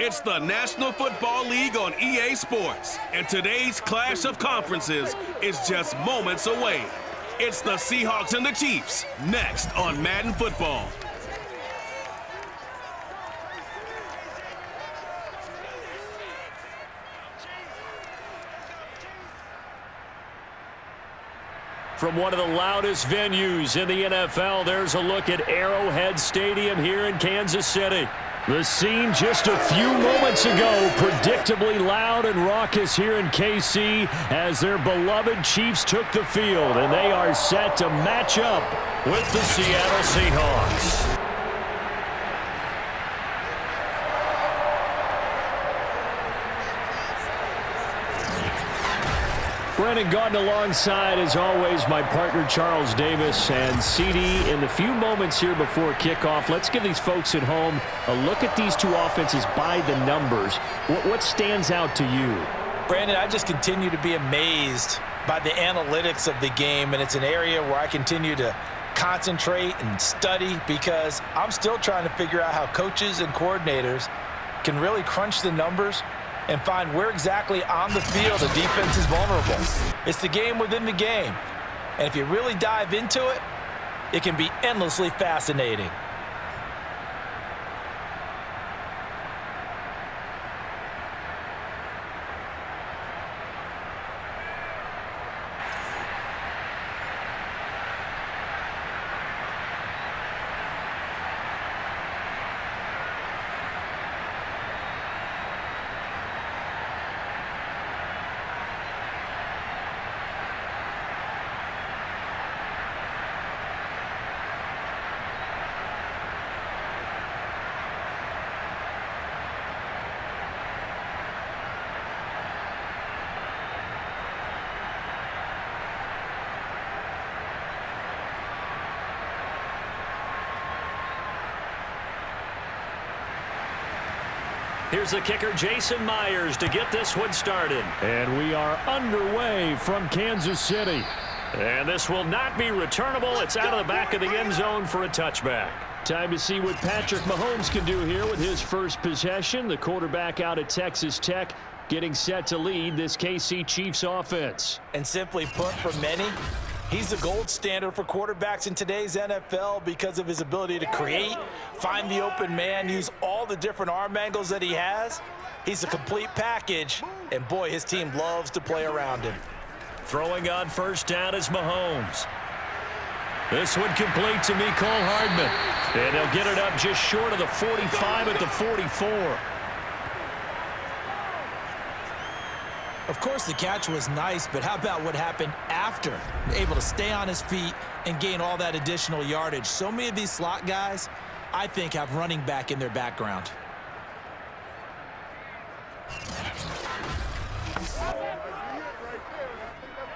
It's the National Football League on EA Sports, and today's clash of conferences is just moments away. It's the Seahawks and the Chiefs, next on Madden Football. From one of the loudest venues in the NFL, there's a look at Arrowhead Stadium here in Kansas City. The scene just a few moments ago, predictably loud and raucous here in KC as their beloved Chiefs took the field, and they are set to match up with the Seattle Seahawks. Brennan Gaudin alongside, as always, my partner Charles Davis. And CD, in the few moments here before kickoff, let's give these folks at home a look at these two offenses by the numbers. What stands out to you? Brandon, I just continue to be amazed by the analytics of the game, and it's an area where I continue to concentrate and study because I'm still trying to figure out how coaches and coordinators can really crunch the numbers and find where exactly on the field the defense is vulnerable. It's the game within the game. And if you really dive into it, it can be endlessly fascinating. Here's the kicker, Jason Myers, to get this one started. And we are underway from Kansas City. And this will not be returnable. It's out of the back of the end zone for a touchback. Time to see what Patrick Mahomes can do here with his first possession. The quarterback out of Texas Tech getting set to lead this KC Chiefs offense. And simply put, for many, he's the gold standard for quarterbacks in today's NFL because of his ability to create, find the open man, use all the different arm angles that he has. He's a complete package, and boy, his team loves to play around him. Throwing on first down is Mahomes. This one complete to Mecole Hardman. And they'll get it up just short of the 45 at the 44. Of course, the catch was nice, but how about what happened after? Able to stay on his feet and gain all that additional yardage. So many of these slot guys, I think, have running back in their background.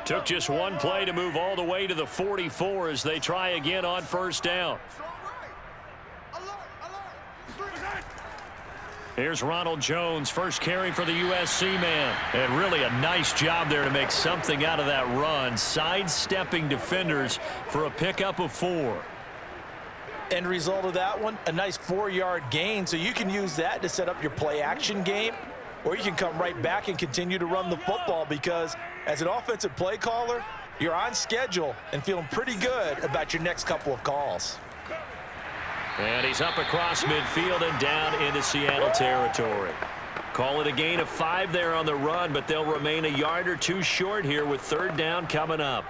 Took just one play to move all the way to the 44 as they try again on first down. Here's Ronald Jones, first carry for the USC man. And really a nice job there to make something out of that run, sidestepping defenders for a pickup of 4. End result of that one, a nice 4-yard gain, so you can use that to set up your play-action game, or you can come right back and continue to run the football because as an offensive play caller, you're on schedule and feeling pretty good about your next couple of calls. And he's up across midfield and down into Seattle territory. Call it a gain of 5 there on the run, but they'll remain a yard or 2 short here with third down coming up.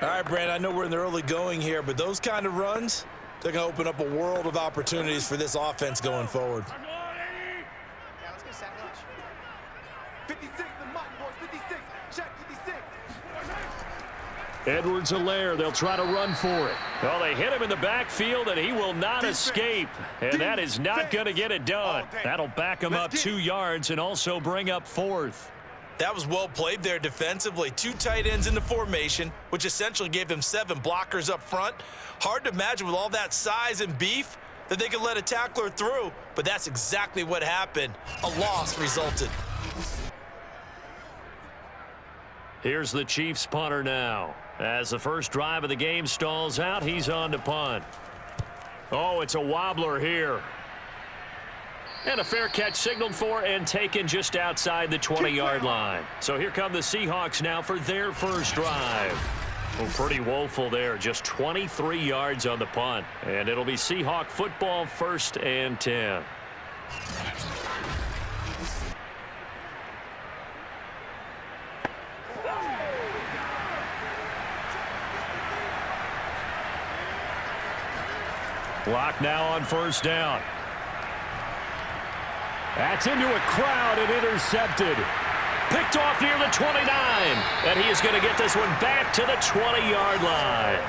All right, Brandon, I know we're in the early going here, but those kind of runs, they're going to open up a world of opportunities for this offense going forward. Yeah, let's get sandwich. 56, the Mike boys, 56, check 56. Edwards-Helaire, they'll try to run for it. Well, they hit him in the backfield, and he will not escape. And that is not going to get it done. That'll back him up 2 yards and also bring up 4th. That was well played there defensively. 2 tight ends in the formation, which essentially gave them 7 blockers up front. Hard to imagine with all that size and beef that they could let a tackler through, but that's exactly what happened. A loss resulted. Here's the Chiefs punter now. As the first drive of the game stalls out, he's on to punt. Oh, it's a wobbler here. And a fair catch signaled for and taken just outside the 20-yard line. So here come the Seahawks now for their first drive. Well, pretty woeful there. Just 23 yards on the punt. And it'll be Seahawk football, 1st and 10. Block now on 1st down. That's into a crowd and intercepted. Picked off near the 29. And he is going to get this one back to the 20-yard line.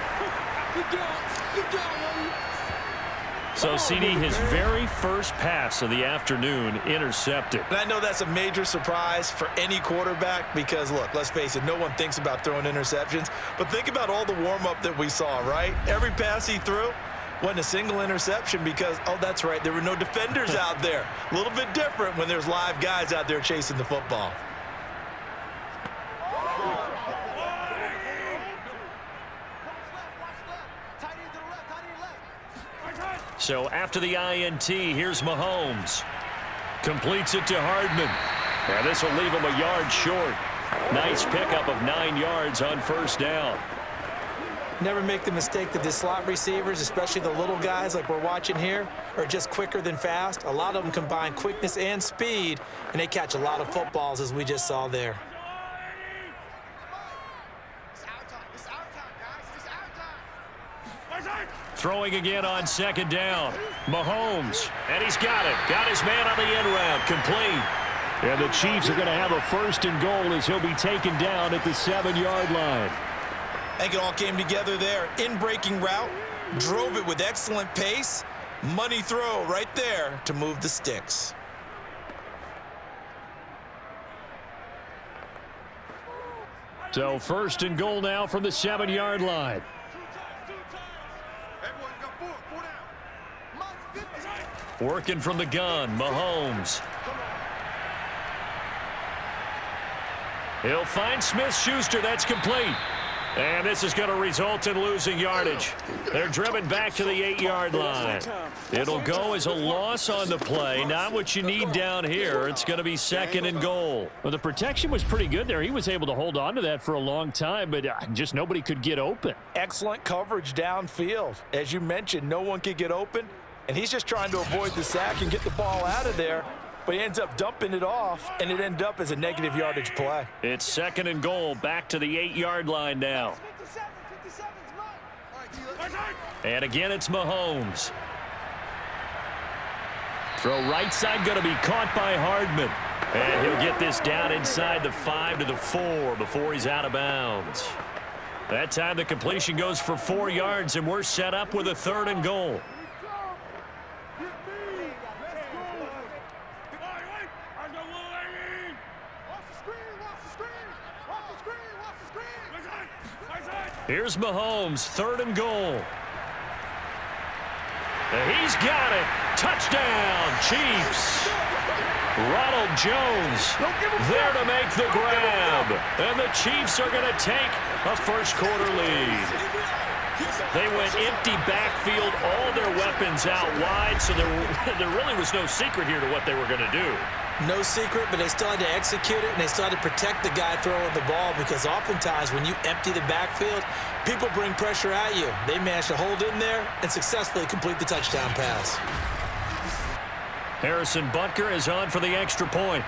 So, CD, his very first pass of the afternoon intercepted. And I know that's a major surprise for any quarterback because, look, let's face it, no one thinks about throwing interceptions. But think about all the warm-up that we saw, right? Every pass he threw wasn't a single interception because, oh, that's right, there were no defenders out there. A little bit different when there's live guys out there chasing the football. So after the INT, here's Mahomes. Completes it to Hardman. Now this will leave him a yard short. Nice pickup of 9 yards on 1st down. Never make the mistake that the slot receivers, especially the little guys like we're watching here, are just quicker than fast. A lot of them combine quickness and speed, and they catch a lot of footballs, as we just saw there. Throwing again on 2nd down. Mahomes, and he's got it. Got his man on the end route, complete. And the Chiefs are going to have a 1st and goal as he'll be taken down at the 7-yard line. I think it all came together there. In-breaking route, drove it with excellent pace. Money throw right there to move the sticks. So 1st and goal now from the 7-yard line. Working from the gun, Mahomes. He'll find Smith-Schuster. That's complete. And this is going to result in losing yardage. They're driven back to the 8-yard line. It'll go as a loss on the play. Not what you need down here. It's going to be 2nd and goal. Well, the protection was pretty good there. He was able to hold on to that for a long time, but just nobody could get open. Excellent coverage downfield. As you mentioned, no one could get open, and he's just trying to avoid the sack and get the ball out of there. But he ends up dumping it off, and it ended up as a negative yardage play. It's 2nd and goal, back to the 8-yard line now. And again, it's Mahomes. Throw right side, going to be caught by Hardman. And he'll get this down inside the 5 to the 4 before he's out of bounds. That time the completion goes for 4 yards, and we're set up with a 3rd and goal. Here's Mahomes, 3rd and goal. And he's got it. Touchdown, Chiefs. Ronald Jones there to make the grab. And the Chiefs are going to take a first-quarter lead. They went empty backfield, all their weapons out wide, so there really was no secret here to what they were going to do. No secret, but they still had to execute it, and they still had to protect the guy throwing the ball because oftentimes when you empty the backfield, people bring pressure at you. They managed to hold in there and successfully complete the touchdown pass. Harrison Butker is on for the extra point.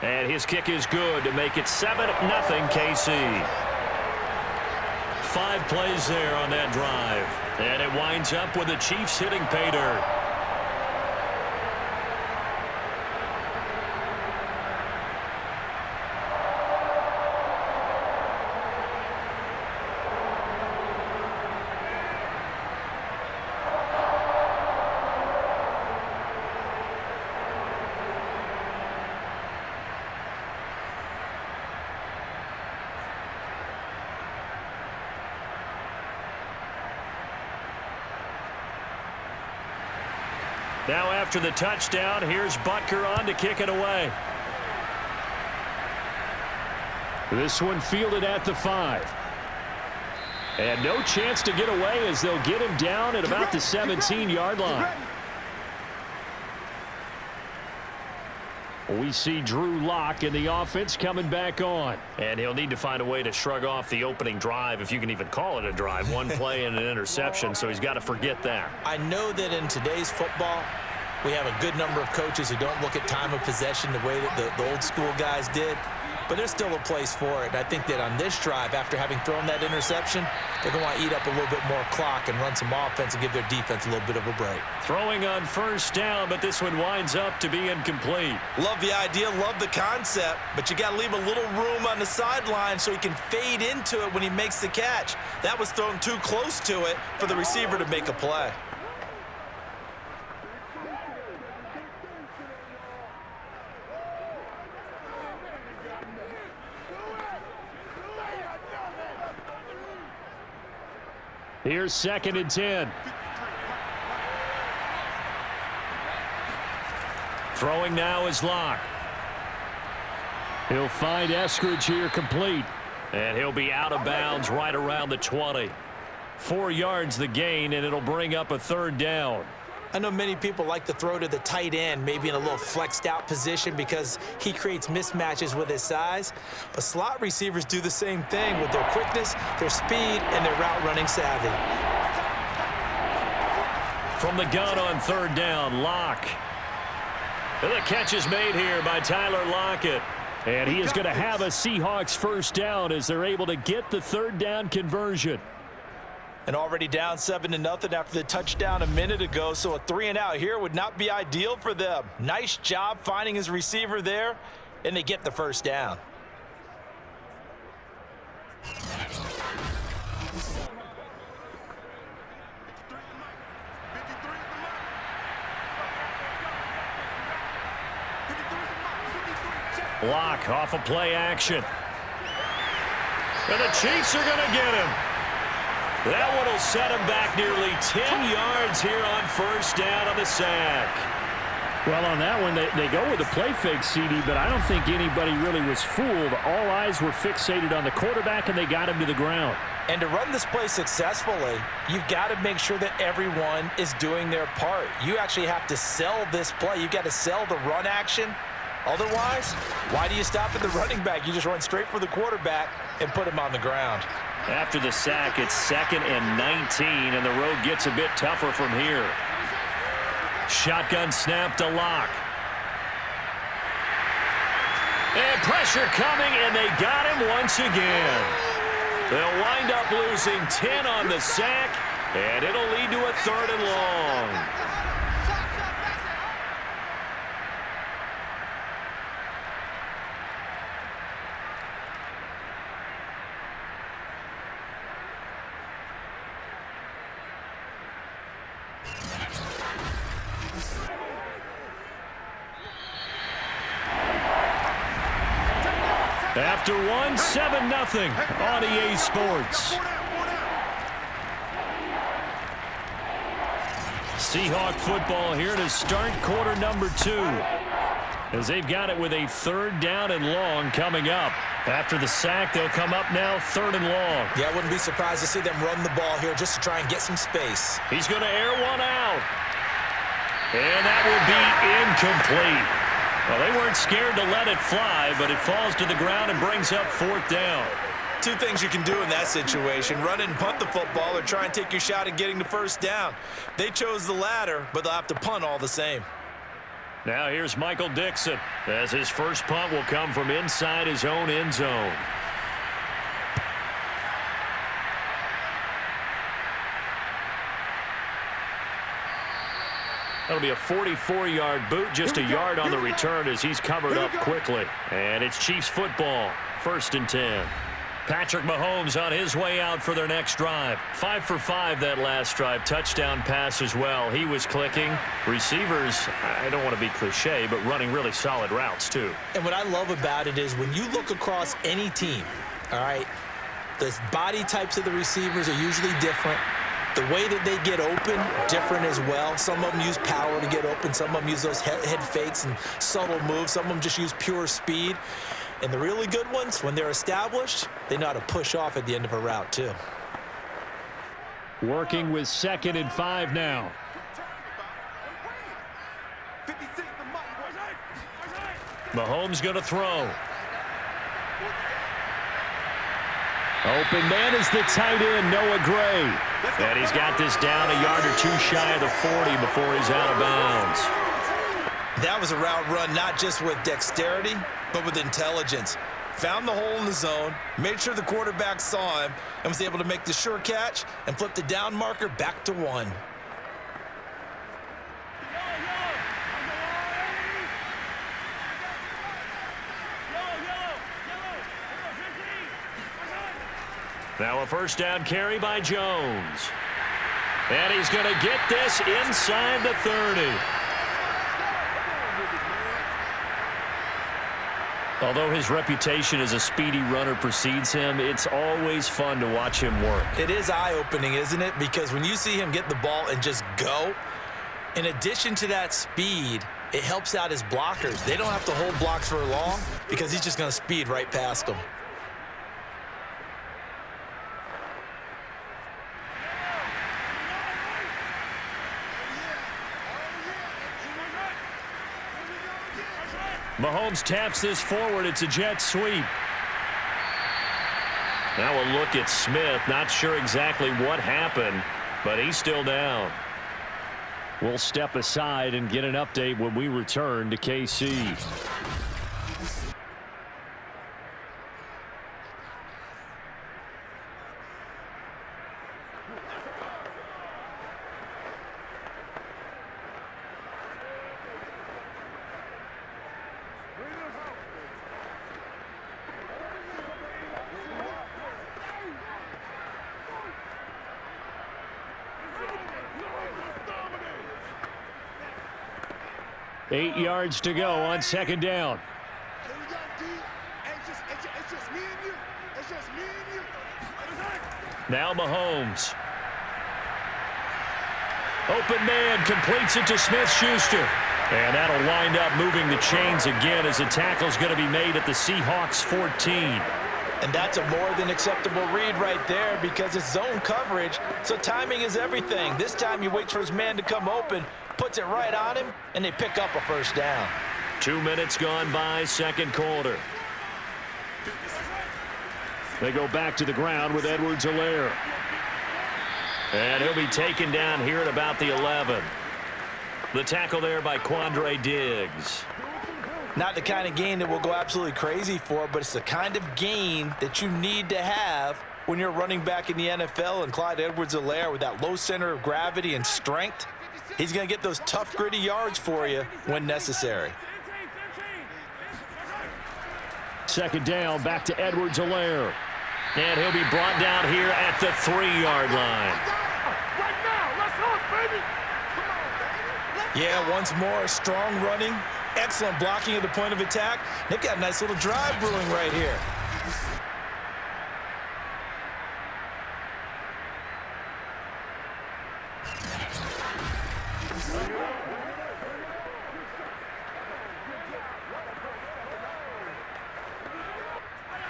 And his kick is good to make it 7-0 KC. 5 plays there on that drive. And it winds up with the Chiefs hitting pay dirt. Now after the touchdown, here's Butker on to kick it away. This one fielded at the 5. And no chance to get away as they'll get him down at about the 17-yard line. We see Drew Lock in the offense coming back on. And he'll need to find a way to shrug off the opening drive, if you can even call it a drive. One play and an interception, so he's got to forget that. I know that in today's football, we have a good number of coaches who don't look at time of possession the way that the old school guys did. But there's still a place for it. And I think that on this drive, after having thrown that interception, they're going to want to eat up a little bit more clock and run some offense and give their defense a little bit of a break. Throwing on first down, but this one winds up to be incomplete. Love the idea, love the concept, but you got to leave a little room on the sideline so he can fade into it when he makes the catch. That was thrown too close to it for the receiver to make a play. Here's 2nd and 10. Throwing now is Lock. He'll find Eskridge here complete. And he'll be out of bounds right around the 20. 4 yards the gain, and it'll bring up a 3rd down. I know many people like to throw to the tight end, maybe in a little flexed out position because he creates mismatches with his size. But slot receivers do the same thing with their quickness, their speed, and their route running savvy. From the gun on 3rd down, Lock. And the catch is made here by Tyler Lockett. And he is going to have a Seahawks 1st down as they're able to get the 3rd down conversion. And already down 7-0 after the touchdown a minute ago, so a 3-and-out here would not be ideal for them. Nice job finding his receiver there, and they get the 1st down. Lock off of play action. And the Chiefs are going to get him. That one will set him back nearly 10 yards here on 1st down on the sack. Well, on that one, they go with a play fake, CD, but I don't think anybody really was fooled. All eyes were fixated on the quarterback, and they got him to the ground. And to run this play successfully, you've got to make sure that everyone is doing their part. You actually have to sell this play. You've got to sell the run action. Otherwise, why do you stop at the running back? You just run straight for the quarterback and put him on the ground. After the sack, it's 2nd and 19, and the road gets a bit tougher from here. Shotgun snap to Lock. And pressure coming, and they got him once again. They'll wind up losing 10 on the sack, and it'll lead to a 3rd and long. After one, 7-0 on EA Sports. Seahawk football here to start quarter number 2. As they've got it with a 3rd down and long coming up. After the sack, they'll come up now 3rd and long. Yeah, I wouldn't be surprised to see them run the ball here just to try and get some space. He's going to air one out. And that will be incomplete. Well, they weren't scared to let it fly, but it falls to the ground and brings up 4th down. 2 things you can do in that situation: run and punt the football, or try and take your shot at getting the 1st down. They chose the latter, but they'll have to punt all the same. Now here's Michael Dixon, as his first punt will come from inside his own end zone. That'll be a 44-yard boot, just a yard on the return as he's covered up quickly. And it's Chiefs football, 1st and 10. Patrick Mahomes on his way out for their next drive. 5 for 5 that last drive. Touchdown pass as well. He was clicking. Receivers, I don't want to be cliche, but running really solid routes too. And what I love about it is when you look across any team, all right, the body types of the receivers are usually different. The way that they get open, different as well. Some of them use power to get open. Some of them use those head fakes and subtle moves. Some of them just use pure speed. And the really good ones, when they're established, they know how to push off at the end of a route too. Working with 2nd and 5 now. 56, the mic, boys. Mahomes going to throw. Open man is the tight end, Noah Gray. And he's got this down a yard or 2 shy of the 40 before he's out of bounds. That was a route run not just with dexterity, but with intelligence. Found the hole in the zone, made sure the quarterback saw him, and was able to make the sure catch and flip the down marker back to 1. Now a first down carry by Jones. And he's going to get this inside the 30. Although his reputation as a speedy runner precedes him, it's always fun to watch him work. It is eye-opening, isn't it? Because when you see him get the ball and just go, in addition to that speed, it helps out his blockers. They don't have to hold blocks for long because he's just going to speed right past them. Mahomes taps this forward. It's a jet sweep. Now a look at Smith. Not sure exactly what happened, but he's still down. We'll step aside and get an update when we return to KC. Eight yards to go on 2nd down. Now Mahomes. Open man completes it to Smith-Schuster. And that'll wind up moving the chains again as the tackle's going to be made at the Seahawks 14. And that's a more than acceptable read right there because it's zone coverage, so timing is everything. This time he waits for his man to come open, puts it right on him, and they pick up a first down. 2 minutes gone by, 2nd quarter. They go back to the ground with Edwards-Helaire. And he'll be taken down here at about the 11. The tackle there by Quandre Diggs. Not the kind of gain that we'll go absolutely crazy for, but it's the kind of gain that you need to have when you're running back in the NFL. And Clyde Edwards-Helaire, with that low center of gravity and strength, he's going to get those tough, gritty yards for you when necessary. 2nd down, back to Edwards-Helaire. And he'll be brought down here at the 3-yard line. Yeah, once more, strong running, excellent blocking at the point of attack. They've got a nice little drive brewing right here.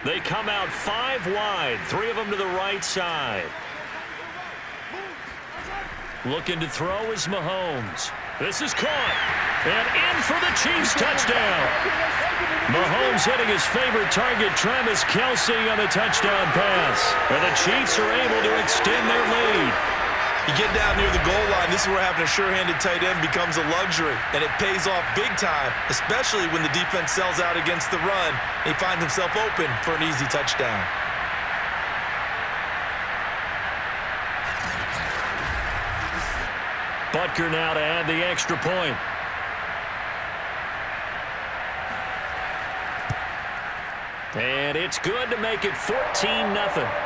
They come out 5 wide, 3 of them to the right side. Looking to throw is Mahomes. This is caught. And in for the Chiefs touchdown. Mahomes hitting his favorite target, Travis Kelce, on a touchdown pass. And the Chiefs are able to extend their lead. You get down near the goal line, this is where having a sure-handed tight end becomes a luxury, and it pays off big time, especially when the defense sells out against the run. He finds himself open for an easy touchdown. Butker now to add the extra point. And it's good to make it 14-0.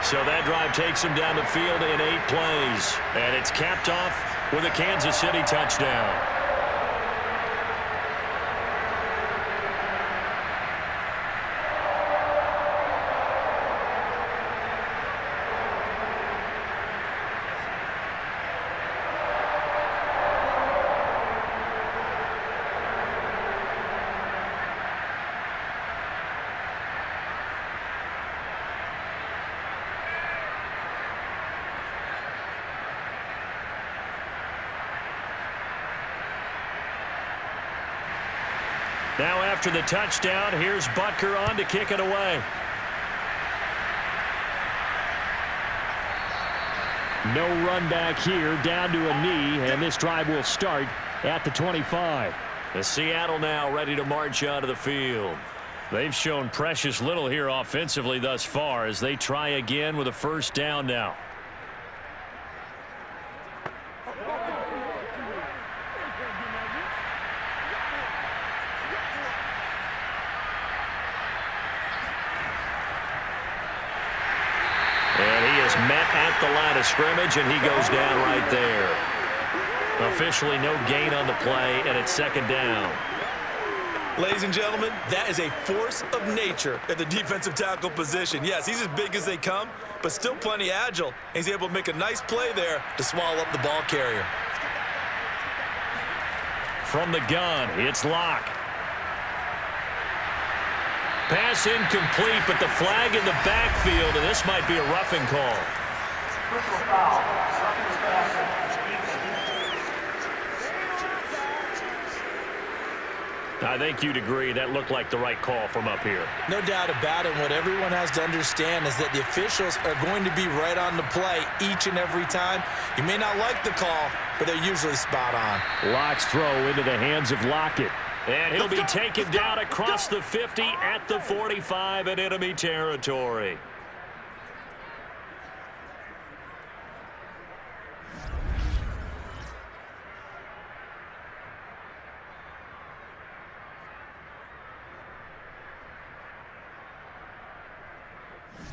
So that drive takes him down the field in 8 plays. And it's capped off with a Kansas City touchdown. Now after the touchdown, here's Butker on to kick it away. No run back here, down to a knee, and this drive will start at the 25. The Seattle now ready to march onto the field. They've shown precious little here offensively thus far as they try again with a first down now. And he is met at the line of scrimmage, and he goes down right there. Officially no gain on the play, and it's second down. Ladies and gentlemen, that is a force of nature at the defensive tackle position. Yes, he's as big as they come, but still plenty agile. He's able to make a nice play there to swallow up the ball carrier. From the gun, it's Locke. Pass incomplete, but the flag in the backfield, and this might be a roughing call. Personal foul. Roughing the passer. I think you'd agree that looked like the right call from up here. No doubt about it. What everyone has to understand is that the officials are going to be right on the play each and every time. You may not like the call, but they're usually spot on. Locke's throw into the hands of Lockett. And he'll be taken down across the 50 at the 45 in enemy territory.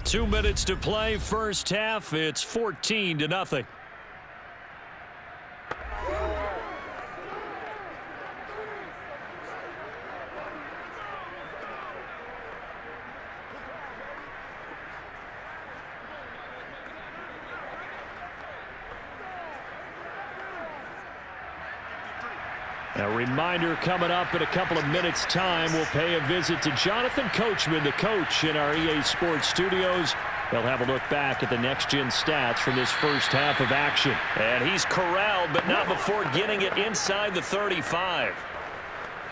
Two minutes to play, first half. It's 14-0. A reminder coming up in a couple of minutes' time. We'll pay a visit to Jonathan Coachman, the coach in our EA Sports studios. They'll have a look back at the next-gen stats from this first half of action. And he's corralled, but not before getting it inside the 35.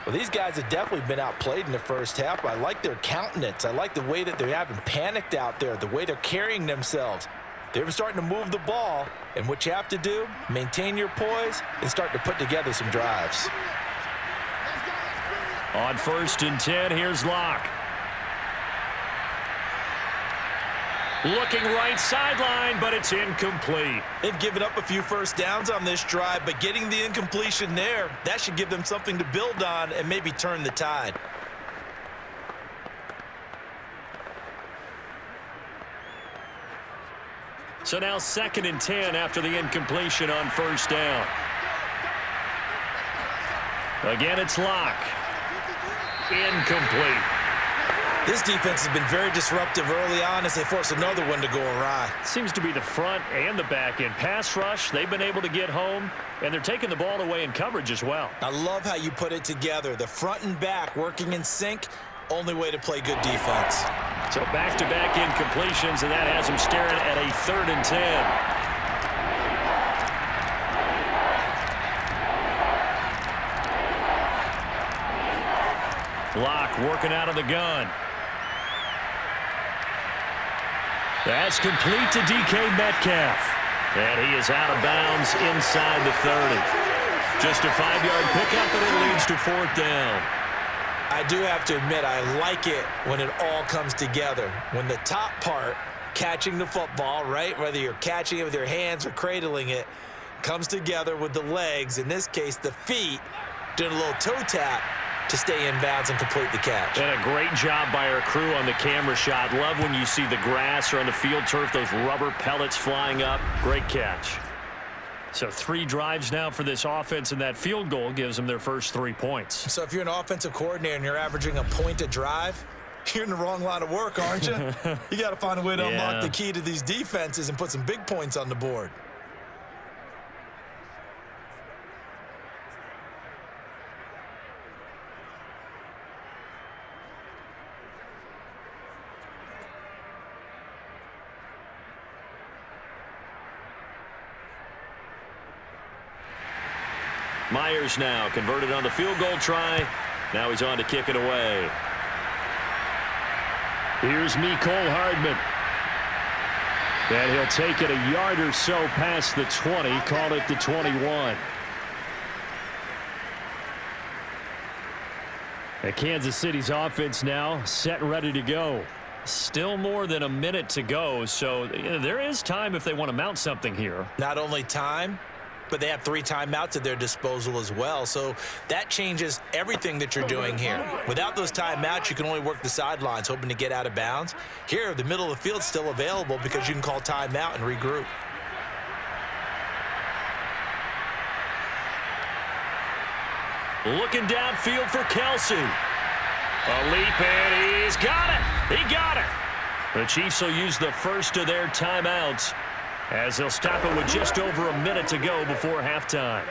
Well, these guys have definitely been outplayed in the first half. I like their countenance. I like the way that they haven't panicked out there, the way they're carrying themselves. They're starting to move the ball, and what you have to do, maintain your poise and start to put together some drives. On 1st and 10, here's Locke. Looking right sideline, but it's incomplete. They've given up a few first downs on this drive, but getting the incompletion there, that should give them something to build on and maybe turn the tide. So now 2nd and 10 after the incompletion on first down. Again, it's Locke. Incomplete. This defense has been very disruptive early on as they force another one to go awry. Seems to be the front and the back end. Pass rush, they've been able to get home, and they're taking the ball away in coverage as well. I love how you put it together. The front and back working in sync, only way to play good defense. So back-to-back incompletions, and that has them staring at a 3rd and 10. Locke working out of the gun. That's complete to DK Metcalf. And he is out of bounds inside the 30. Just a 5-yard pickup, and it leads to 4th down. I do have to admit, I like it when it all comes together. When the top part, catching the football, right, whether you're catching it with your hands or cradling it, comes together with the legs, in this case the feet, doing a little toe tap to stay in bounds and complete the catch. And a great job by our crew on the camera shot. Love when you see the grass or on the field turf, those rubber pellets flying up. Great catch. So 3 drives now for this offense, and that field goal gives them their first 3 points. So if you're an offensive coordinator and you're averaging a point a drive, you're in the wrong line of work, aren't you? You got to find a way to unlock the key to these defenses and put some big points on the board. Myers now converted on the field goal try. Now he's on to kick it away. Here's Mecole Hardman. And he'll take it a yard or so past the 20, call it the 21. And Kansas City's offense now set and ready to go. Still more than a minute to go, so there is time if they want to mount something here. Not only time, but they have 3 timeouts at their disposal as well. So that changes everything that you're doing here. Without those timeouts, you can only work the sidelines, hoping to get out of bounds. Here, the middle of the field's still available because you can call timeout and regroup. Looking downfield for Kelsey. A leap, and he's got it. He got it. The Chiefs will use the first of their timeouts as they'll stop it with just over a minute to go before halftime.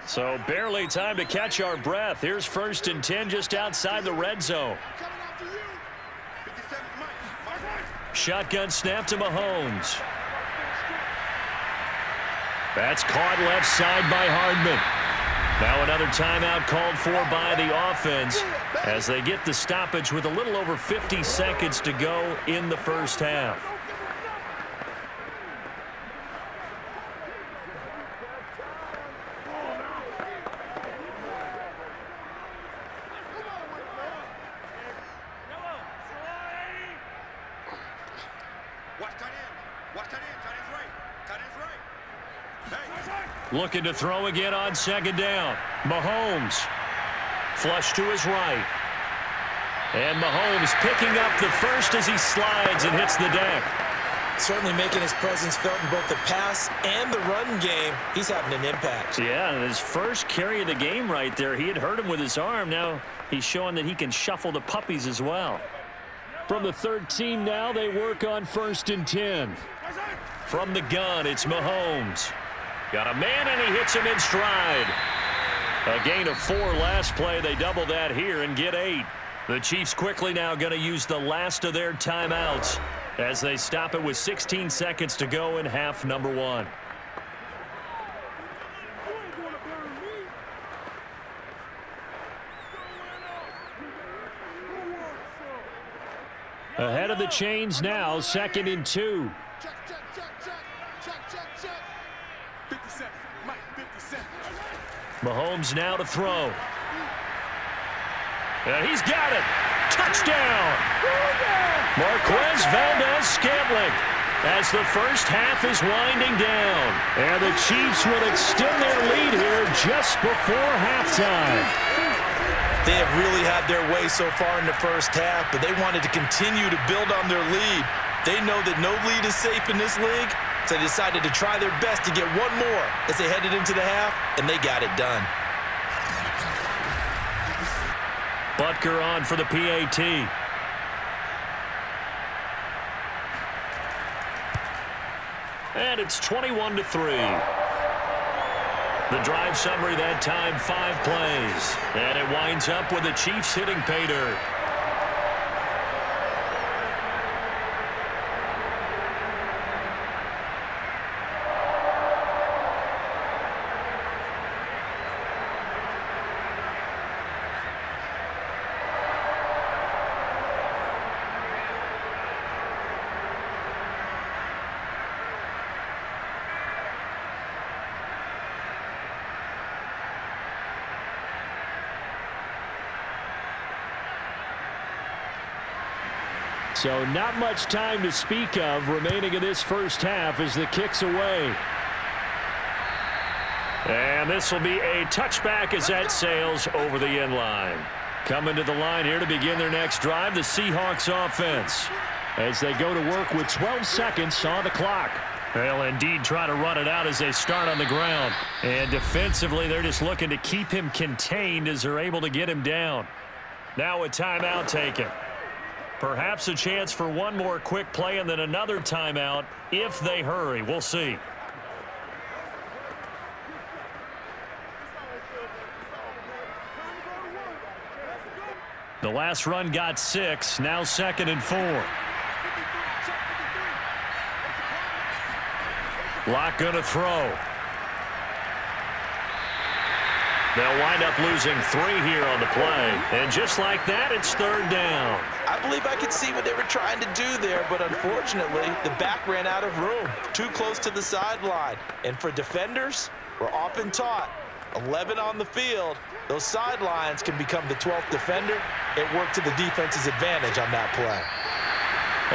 So barely time to catch our breath. Here's 1st and 10 just outside the red zone. Shotgun snap to Mahomes. That's caught left side by Hardman. Now another timeout called for by the offense as they get the stoppage with a little over 50 seconds to go in the first half. Looking to throw again on 2nd down. Mahomes. Flush to his right. And Mahomes picking up the first as he slides and hits the deck. Certainly making his presence felt in both the pass and the run game. He's having an impact. Yeah, and his first carry of the game right there. He had hurt him with his arm. Now he's showing that he can shuffle the puppies as well. From the 13 now, they work on 1st and 10. From the gun, it's Mahomes. Got a man, and he hits him in stride. A gain of 4 last play. They double that here and get 8. The Chiefs quickly now going to use the last of their timeouts as they stop it with 16 seconds to go in half number 1. Ahead of the chains now, 2nd and 2. Mahomes now to throw. And he's got it. Touchdown. Marquez Valdez-Scantling as the first half is winding down. And the Chiefs will extend their lead here just before halftime. They have really had their way so far in the first half, but they wanted to continue to build on their lead. They know that no lead is safe in this league, so they decided to try their best to get one more as they headed into the half, and they got it done. Butker on for the PAT. And it's 21-3. The drive summary that time, 5 plays. And it winds up with the Chiefs hitting pay dirt. So not much time to speak of remaining in this first half as the kick's away. And this will be a touchback as that sails over the end line. Coming to the line here to begin their next drive, the Seahawks offense, as they go to work with 12 seconds on the clock. They'll indeed try to run it out as they start on the ground. And defensively, they're just looking to keep him contained as they're able to get him down. Now a timeout taken. Perhaps a chance for one more quick play and then another timeout if they hurry. We'll see. The last run got 6. Now 2nd and 4. Lock going to throw. They'll wind up losing 3 here on the play. And just like that, it's 3rd down. I believe I could see what they were trying to do there, but unfortunately, the back ran out of room. Too close to the sideline. And for defenders, we're often taught, 11 on the field, those sidelines can become the 12th defender. It worked to the defense's advantage on that play.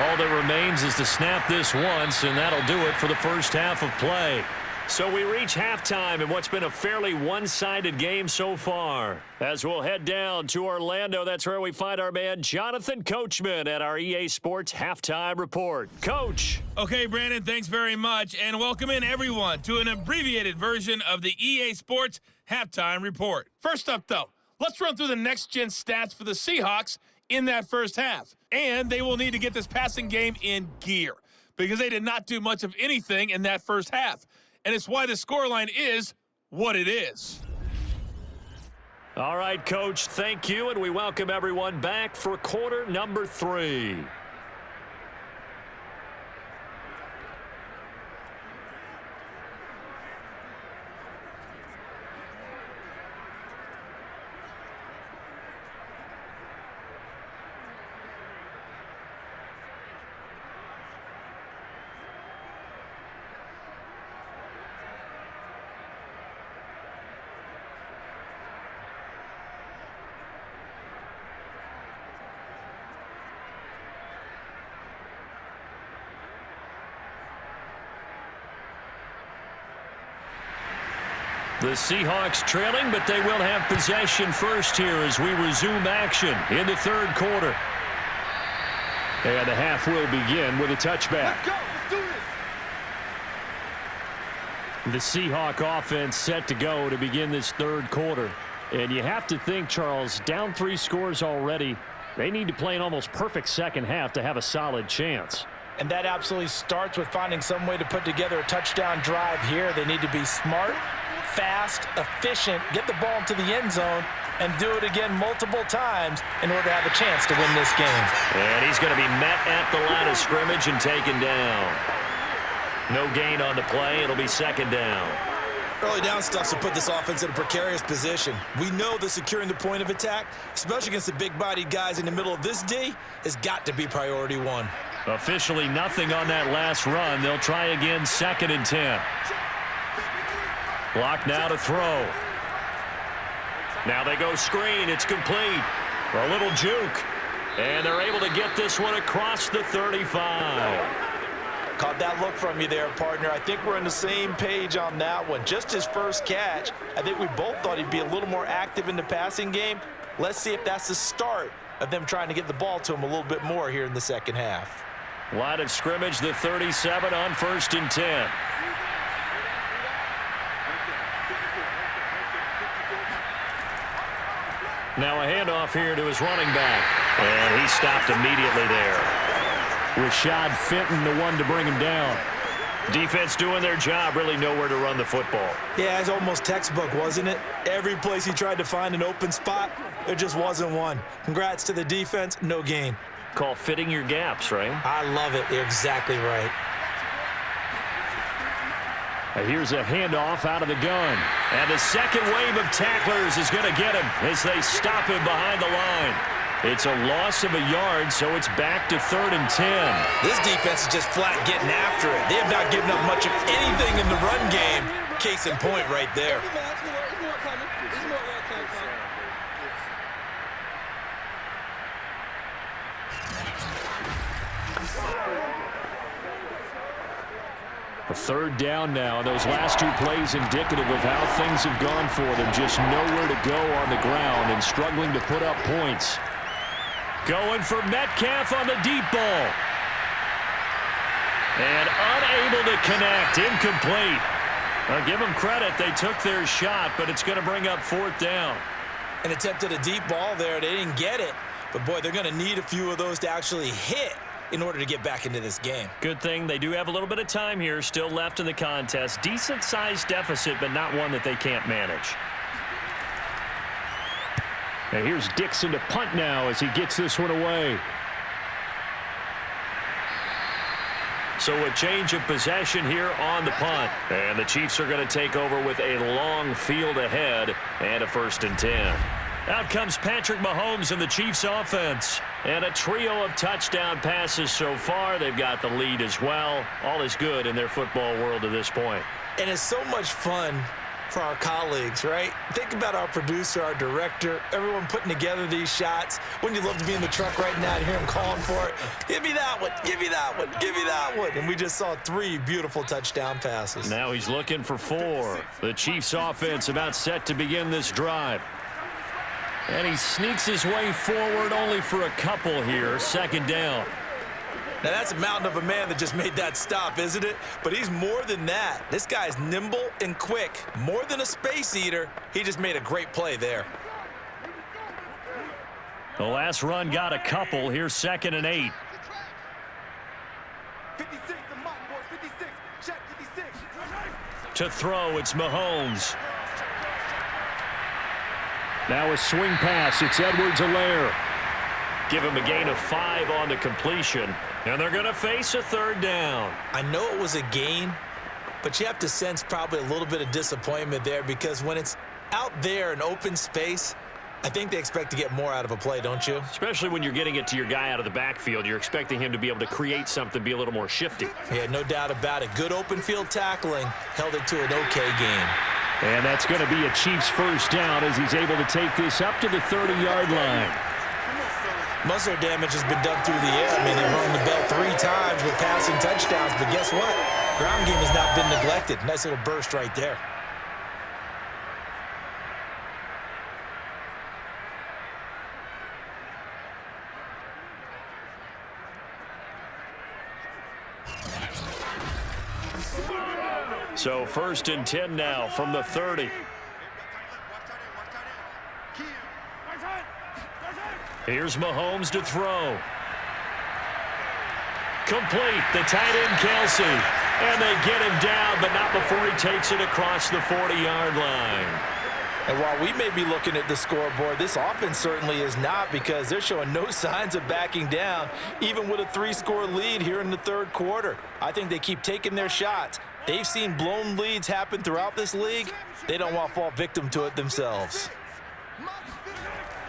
All that remains is to snap this once, and that'll do it for the first half of play. So we reach halftime in what's been a fairly one-sided game so far. As we'll head down to Orlando, that's where we find our man Jonathan Coachman at our EA Sports Halftime Report. Coach. Okay, Brandon, thanks very much, and welcome in everyone to an abbreviated version of the EA Sports Halftime Report. First up, though, let's run through the next-gen stats for the Seahawks in that first half. And they will need to get this passing game in gear because they did not do much of anything in that first half. And it's why the scoreline is what it is. All right, Coach, thank you, and we welcome everyone back for quarter number 3. The Seahawks trailing, but they will have possession first here as we resume action in the 3rd quarter. And the half will begin with a touchback. Let's go. Let's do this. The Seahawk offense set to go to begin this 3rd quarter. And you have to think, Charles, down 3 scores already. They need to play an almost perfect second half to have a solid chance. And that absolutely starts with finding some way to put together a touchdown drive here. They need to be smart, fast, efficient, get the ball into the end zone, and do it again multiple times in order to have a chance to win this game. And he's going to be met at the line of scrimmage and taken down. No gain on the play. It'll be 2nd down. Early down stuffs will put this offense in a precarious position. We know that securing the point of attack, especially against the big-bodied guys in the middle of this D, has got to be priority 1. Officially nothing on that last run. They'll try again 2nd and 10. Block now to throw. Now they go screen. It's complete. A little juke. And they're able to get this one across the 35. Caught that look from you there, partner. I think we're on the same page on that one. Just his first catch. I think we both thought he'd be a little more active in the passing game. Let's see if that's the start of them trying to get the ball to him a little bit more here in the second half. Line of scrimmage, the 37 on 1st and 10. Now a handoff here to his running back. And he stopped immediately there. Rashad Fenton, the one to bring him down. Defense doing their job, really nowhere to run the football. Yeah, it's almost textbook, wasn't it? Every place he tried to find an open spot, there just wasn't one. Congrats to the defense, no gain. Call fitting your gaps, right? I love it. You're exactly right. Here's a handoff out of the gun. And the second wave of tacklers is going to get him as they stop him behind the line. It's a loss of a yard, so it's back to 3rd and 10. This defense is just flat getting after it. They have not given up much of anything in the run game. Case in point right there. A 3rd down now, and those last 2 plays indicative of how things have gone for them. Just nowhere to go on the ground and struggling to put up points. Going for Metcalf on the deep ball. And unable to connect, incomplete. I'll give them credit, they took their shot, but it's going to bring up 4th down. An attempt at a deep ball there, they didn't get it. But boy, they're going to need a few of those to actually hit in order to get back into this game. Good thing they do have a little bit of time here still left in the contest. Decent-sized deficit, but not one that they can't manage. And here's Dixon to punt now as he gets this one away. So a change of possession here on the punt. And the Chiefs are going to take over with a long field ahead and a 1st and 10. Out comes Patrick Mahomes and the Chiefs offense. And a trio of touchdown passes so far. They've got the lead as well. All is good in their football world at this point. And it's so much fun for our colleagues, right? Think about our producer, our director, everyone putting together these shots. Wouldn't you love to be in the truck right now and hear him calling for it? Give me that one, give me that one, give me that one. And we just saw 3 beautiful touchdown passes. Now he's looking for 4. The Chiefs offense about set to begin this drive. And he sneaks his way forward only for a couple here. 2nd down. Now, that's a mountain of a man that just made that stop, isn't it? But he's more than that. This guy's nimble and quick. More than a space eater. He just made a great play there. The last run got a couple. Here's 2nd and 8. 56, the Mountain Boys, 56. Check 56. To throw, it's Mahomes. Now a swing pass. It's Edwards-Helaire. Give him a gain of 5 on the completion. And they're going to face a 3rd down. I know it was a gain, but you have to sense probably a little bit of disappointment there because when it's out there in open space, I think they expect to get more out of a play, don't you? Especially when you're getting it to your guy out of the backfield. You're expecting him to be able to create something, be a little more shifty. Yeah, no doubt about it. Good open field tackling held it to an okay gain. And that's going to be a Chiefs 1st down as he's able to take this up to the 30-yard line. Most of their damage has been done through the air. I mean, they've rung the bell 3 times with passing touchdowns, but guess what? Ground game has not been neglected. Nice little burst right there. So 1st and 10 now from the 30. Here's Mahomes to throw. Complete. The tight end, Kelsey. And they get him down, but not before he takes it across the 40-yard line. And while we may be looking at the scoreboard, this offense certainly is not because they're showing no signs of backing down, even with a 3-score lead here in the 3rd quarter. I think they keep taking their shots. They've seen blown leads happen throughout this league. They don't want to fall victim to it themselves.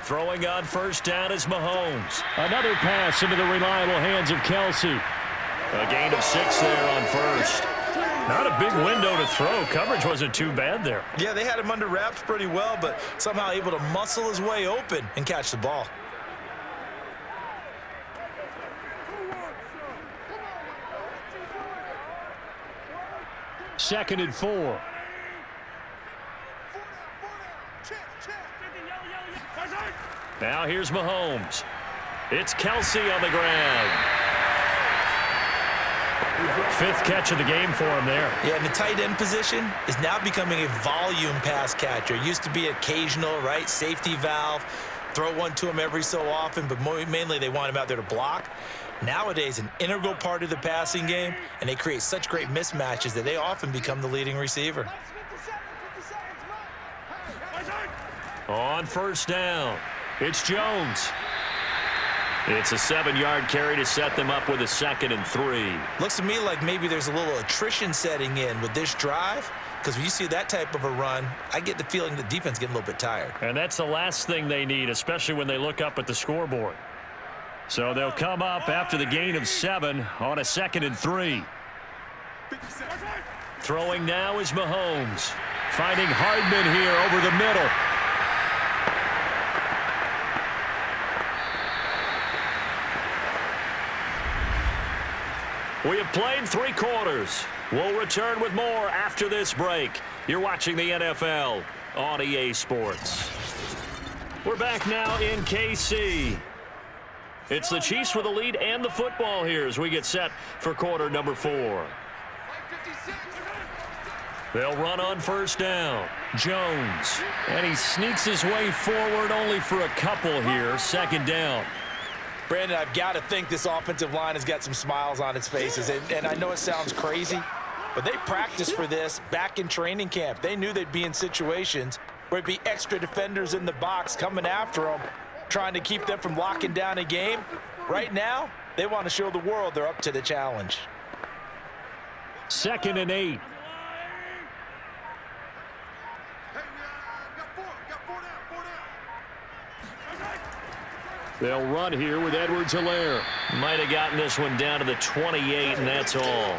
Throwing on 1st down is Mahomes. Another pass into the reliable hands of Kelsey. A gain of 6 there on 1st. Not a big window to throw. Coverage wasn't too bad there. Yeah, they had him under wraps pretty well, but somehow able to muscle his way open and catch the ball. Second and 4. Now here's Mahomes. It's Kelsey on the ground. 5th catch of the game for him there. Yeah, and the tight end position is now becoming a volume pass catcher. Used to be occasional, right? Safety valve. Throw one to him every so often, but mainly they want him out there to block. Nowadays, an integral part of the passing game, and they create such great mismatches that they often become the leading receiver. On 1st down, it's Jones. It's a 7-yard carry to set them up with a 2nd and 3. Looks to me like maybe there's a little attrition setting in with this drive, because when you see that type of a run, I get the feeling the defense getting a little bit tired. And that's the last thing they need, especially when they look up at the scoreboard. So they'll come up after the gain of 7 on a 2nd and 3. Throwing now is Mahomes. Finding Hardman here over the middle. We have played 3 quarters. We'll return with more after this break. You're watching the NFL on EA Sports. We're back now in KC. It's the Chiefs with the lead and the football here as we get set for quarter number 4. They'll run on 1st down. Jones. And he sneaks his way forward only for a couple here. 2nd down. Brandon, I've got to think this offensive line has got some smiles on its faces. And I know it sounds crazy, but they practiced for this back in training camp. They knew they'd be in situations where it'd be extra defenders in the box coming after them, trying to keep them from locking down a game. Right now, they want to show the world they're up to the challenge. 2nd and 8. They'll run here with Edwards-Helaire. Might have gotten this one down to the 28, and that's all.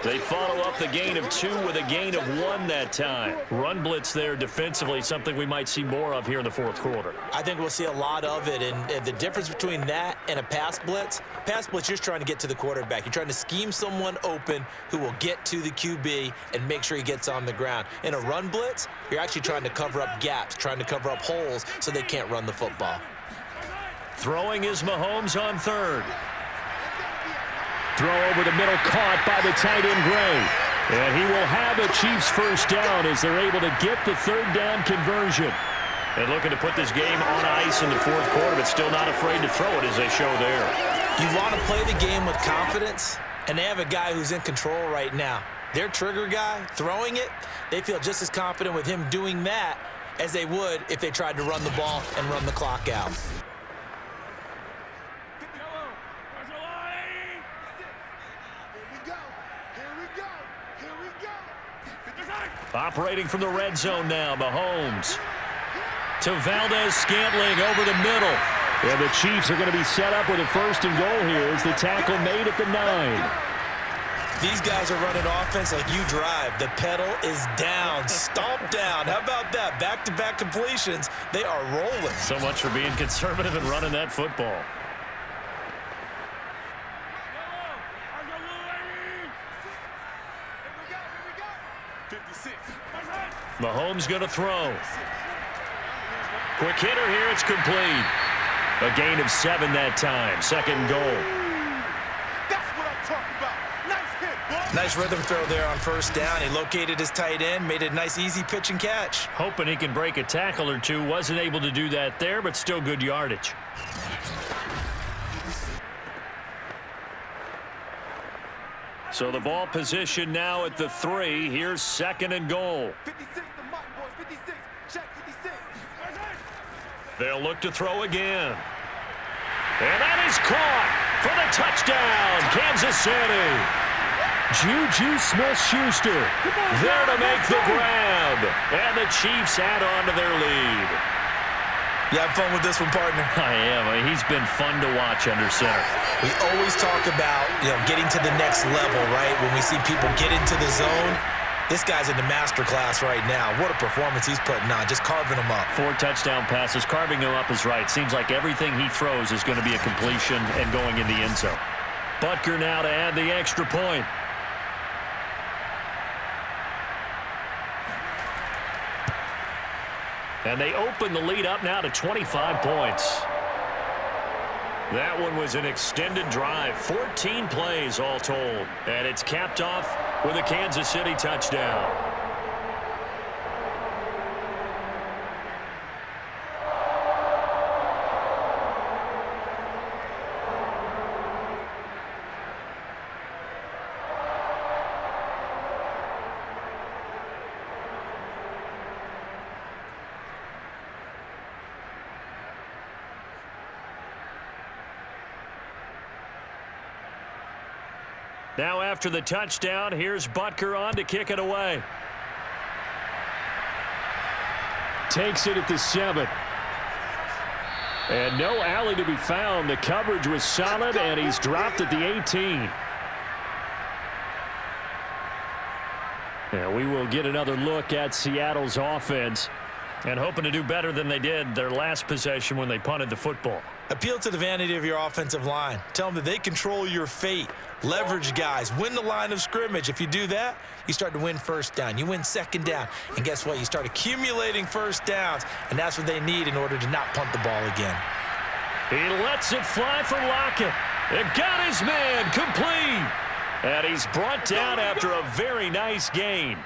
They follow up the gain of 2 with a gain of 1 that time. Run blitz there defensively, something we might see more of here in the 4th quarter. I think we'll see a lot of it, and the difference between that and a pass blitz, you're just trying to get to the quarterback. You're trying to scheme someone open who will get to the QB and make sure he gets on the ground. In a run blitz, you're actually trying to cover up gaps, trying to cover up holes so they can't run the football. Throwing is Mahomes on 3rd. Throw over the middle, caught by the tight end Gray. And he will have a Chiefs first down as they're able to get the 3rd down conversion. And looking to put this game on ice in the 4th quarter, but still not afraid to throw it as they show there. You want to play the game with confidence, and they have a guy who's in control right now. Their trigger guy, throwing it, they feel just as confident with him doing that as they would if they tried to run the ball and run the clock out. Operating from the red zone now, Mahomes. To Valdez-Scantling over the middle. And the Chiefs are going to be set up with a 1st and goal here as the tackle made at the 9. These guys are running offense like you drive. The pedal is down, stomp down. How about that? Back-to-back completions. They are rolling. So much for being conservative and running that football. Mahomes going to throw. Quick hitter here, it's complete. A gain of 7 that time, 2nd goal. That's what I'm talking about. Nice hit, boy. Nice rhythm throw there on 1st down. He located his tight end, made a nice easy pitch and catch. Hoping he can break a tackle or two. Wasn't able to do that there, but still good yardage. So the ball position now at the 3. Here's 2nd and goal. 56, the mic, boys. 56. Check 56. They'll look to throw again. And that is caught for the touchdown, Kansas City. Juju Smith-Schuster there to make the grab. And the Chiefs add on to their lead. You have fun with this one, partner? I am. He's been fun to watch under center. We always talk about, getting to the next level, right? When we see people get into the zone, this guy's in the master class right now. What a performance he's putting on, just carving them up. 4 touchdown passes. Carving them up is right. Seems like everything he throws is going to be a completion and going in the end zone. Butker now to add the extra point. And they open the lead up now to 25 points. That one was an extended drive, 14 plays all told. And it's capped off with a Kansas City touchdown. Now after the touchdown, here's Butker on to kick it away. Takes it at the 7. And no alley to be found. The coverage was solid, and he's dropped at the 18. Now we will get another look at Seattle's offense, and hoping to do better than they did their last possession when they punted the football. Appeal to the vanity of your offensive line. Tell them that they control your fate. Leverage guys. Win the line of scrimmage. If you do that, you start to win 1st down. You win 2nd down. And guess what? You start accumulating 1st downs. And that's what they need in order to not punt the ball again. He lets it fly for Lockett. It got his man complete. And he's brought down after a very nice gain.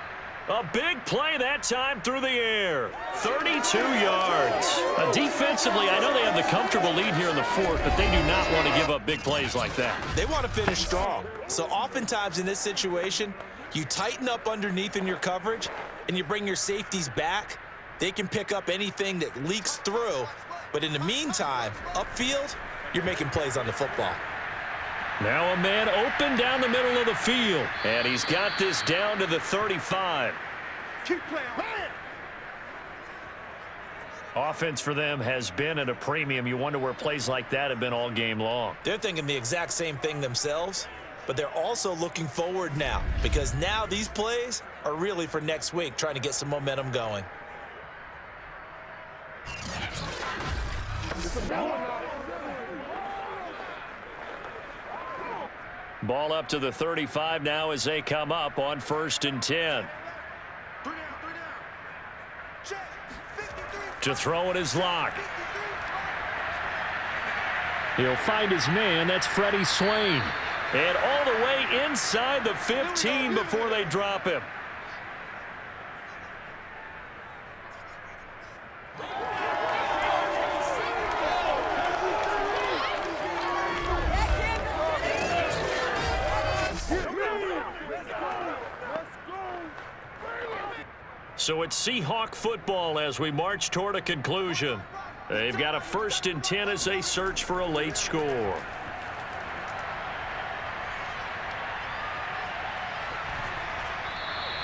A big play that time through the air. 32 yards. Defensively, I know they have the comfortable lead here in the 4th, but they do not want to give up big plays like that. They want to finish strong. So oftentimes in this situation, you tighten up underneath in your coverage, and you bring your safeties back, They can pick up anything that leaks through, but in the meantime, upfield, you're making plays on the football. Now a man open down the middle of the field, and he's got this down to the 35. Keep playing. Offense for them has been at a premium. You wonder where plays like that have been all game long. They're thinking the exact same thing themselves, but they're also looking forward now because now these plays are really for next week, trying to get some momentum going. Ball up to the 35 now as they come up on 1st and 10. To throw it is Locke. He'll find his man. That's Freddie Swain. And all the way inside the 15 before they drop him. So it's Seahawk football as we march toward a conclusion. They've got a 1st and 10 as they search for a late score.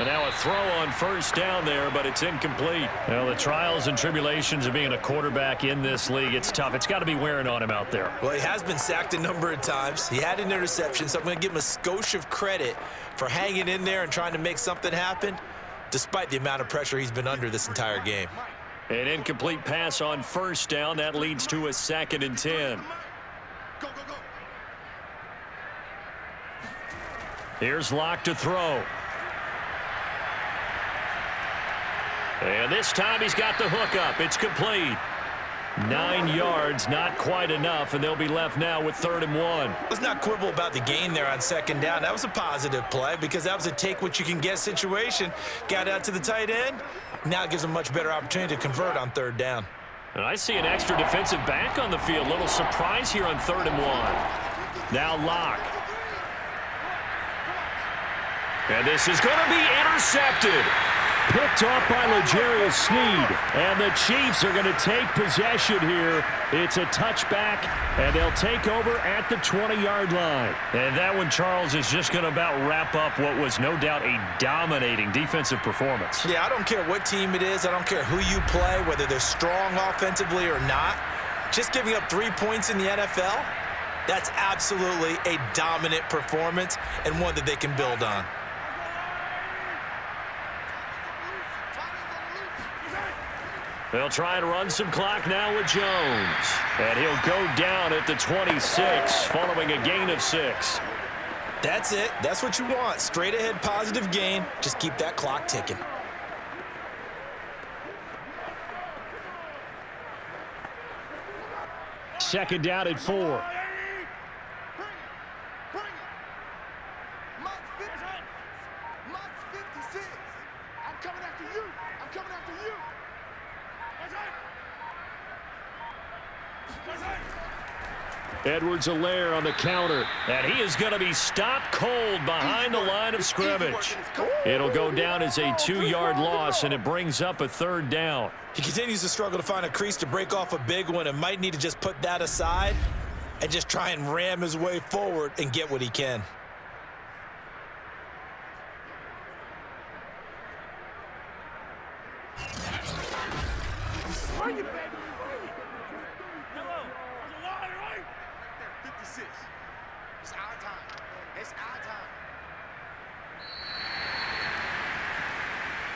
And now a throw on 1st down there, but it's incomplete. Well, the trials and tribulations of being a quarterback in this league, it's tough. It's got to be wearing on him out there. Well, he has been sacked a number of times. He had an interception, so I'm going to give him a skosh of credit for hanging in there and trying to make something happen, despite the amount of pressure he's been under this entire game. An incomplete pass on 1st down. That leads to a 2nd and 10. Here's Locke to throw. And this time he's got the hook up. It's complete. 9 yards, not quite enough, and they'll be left now with 3rd and 1. Let's not quibble about the gain there on 2nd down. That was a positive play because that was a take-what-you-can-get situation. Got out to the tight end. Now it gives them a much better opportunity to convert on 3rd down. And I see an extra defensive back on the field. Little surprise here on 3rd and 1. Now Locke. And this is going to be intercepted. Picked off by L'Jarius Sneed. And the Chiefs are going to take possession here. It's a touchback, and they'll take over at the 20-yard line. And that one, Charles, is just going to about wrap up what was no doubt a dominating defensive performance. Yeah, I don't care what team it is. I don't care who you play, whether they're strong offensively or not. Just giving up 3 points in the NFL, that's absolutely a dominant performance and one that they can build on. They'll try and run some clock now with Jones. And he'll go down at the 26 following a gain of 6. That's it. That's what you want. Straight ahead positive gain. Just keep that clock ticking. Second down at 4. Edwards-Helaire on the counter. And he is going to be stopped cold behind the line of scrimmage. It'll go down as a 2-yard loss, and it brings up a 3rd down. He continues to struggle to find a crease to break off a big one and might need to just put that aside and just try and ram his way forward and get what he can.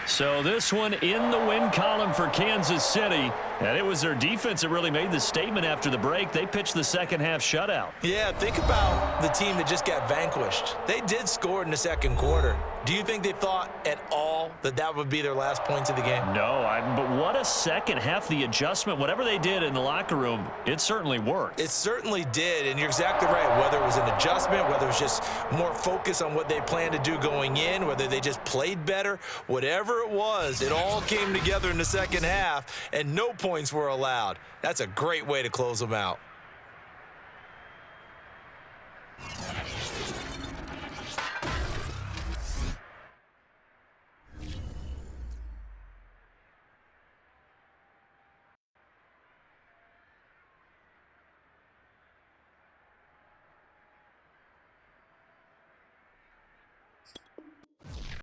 So this one in the win column for Kansas City. And it was their defense that really made the statement after the break. They pitched the second half shutout. Yeah, think about the team that just got vanquished. They did score in the 2nd quarter. Do you think they thought at all that that would be their last points of the game? No, but what a second half. The adjustment, whatever they did in the locker room, it certainly worked. It certainly did, and you're exactly right. Whether it was an adjustment, whether it was just more focus on what they planned to do going in, whether they just played better, whatever it was, it all came together in the second half, and no points were allowed. That's a great way to close them out.